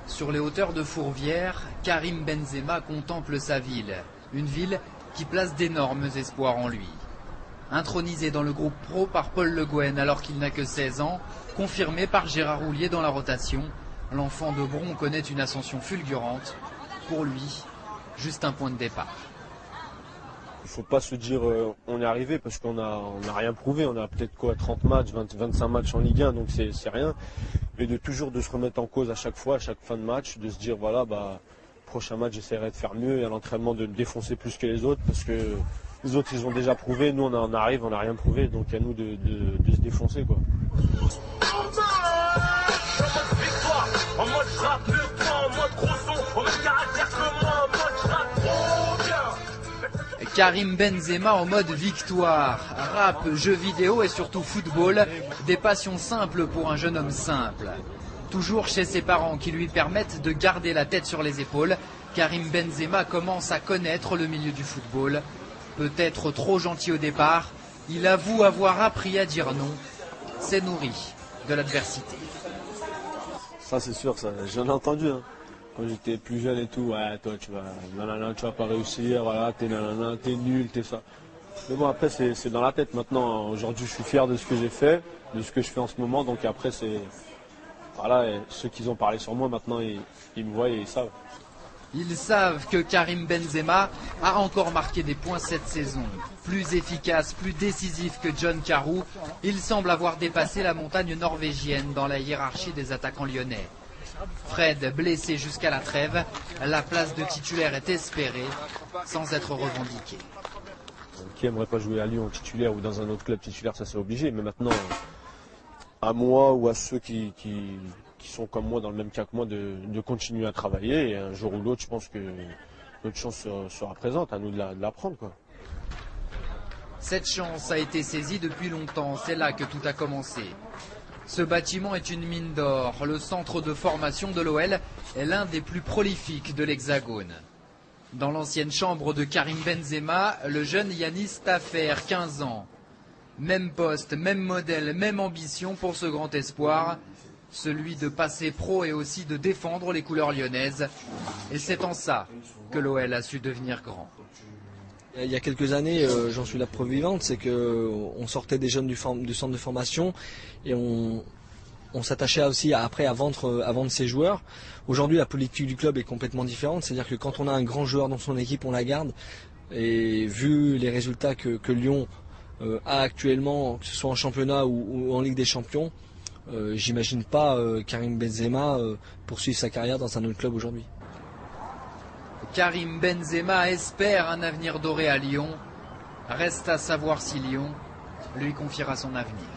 Sur les hauteurs de Fourvière, Karim Benzema contemple sa ville. Une ville qui place d'énormes espoirs en lui. Intronisé dans le groupe pro par Paul Le Guen alors qu'il n'a que 16 ans, confirmé par Gérard Houllier dans la rotation, l'enfant de Bron connaît une ascension fulgurante. Pour lui, juste un point de départ. Il ne faut pas se dire on est arrivé parce qu'on n'a rien prouvé. On a peut-être 30 matchs, 25 matchs en Ligue 1, donc c'est rien. Mais de toujours de se remettre en cause à chaque fois, à chaque fin de match, de se dire voilà, prochain match j'essaierai de faire mieux et à l'entraînement de me défoncer plus que les autres parce que les autres ils ont déjà prouvé, nous on arrive, on n'a rien prouvé, donc à nous de se défoncer quoi. Karim Benzema en mode victoire, rap, jeux vidéo et surtout football, des passions simples pour un jeune homme simple. Toujours chez ses parents qui lui permettent de garder la tête sur les épaules, Karim Benzema commence à connaître le milieu du football. Peut-être trop gentil au départ, il avoue avoir appris à dire non. C'est nourri de l'adversité. Ça c'est sûr, ça j'en ai entendu. Hein. Quand j'étais plus jeune et tout, ouais, toi tu vas pas réussir, voilà, t'es nul, t'es ça. Mais bon, après c'est dans la tête maintenant. Aujourd'hui, je suis fier de ce que j'ai fait, de ce que je fais en ce moment. Donc après, c'est voilà, ceux qui ont parlé sur moi maintenant, ils me voient et ils savent. Ils savent que Karim Benzema a encore marqué des points cette saison. Plus efficace, plus décisif que John Carew, il semble avoir dépassé la montagne norvégienne dans la hiérarchie des attaquants lyonnais. Fred, blessé jusqu'à la trêve, la place de titulaire est espérée sans être revendiquée. Qui aimerait pas jouer à Lyon titulaire ou dans un autre club titulaire, ça c'est obligé. Mais maintenant, à moi ou à ceux qui sont comme moi dans le même cas que moi de continuer à travailler. Et un jour ou l'autre, je pense que notre chance sera présente, à nous de la prendre, quoi. Cette chance a été saisie depuis longtemps, c'est là que tout a commencé. Ce bâtiment est une mine d'or. Le centre de formation de l'OL est l'un des plus prolifiques de l'Hexagone. Dans l'ancienne chambre de Karim Benzema, le jeune Yanis Tafer, 15 ans. Même poste, même modèle, même ambition pour ce grand espoir. Celui de passer pro et aussi de défendre les couleurs lyonnaises. Et c'est en ça que l'OL a su devenir grand. Il y a quelques années, j'en suis la preuve vivante, c'est qu'on sortait des jeunes du centre de formation et on s'attachait aussi après à vendre ses joueurs. Aujourd'hui, la politique du club est complètement différente, c'est-à-dire que quand on a un grand joueur dans son équipe, on la garde. Et vu les résultats que Lyon a actuellement, que ce soit en championnat ou en Ligue des Champions, j'imagine pas Karim Benzema poursuivre sa carrière dans un autre club aujourd'hui. Karim Benzema espère un avenir doré à Lyon. Reste à savoir si Lyon lui confiera son avenir.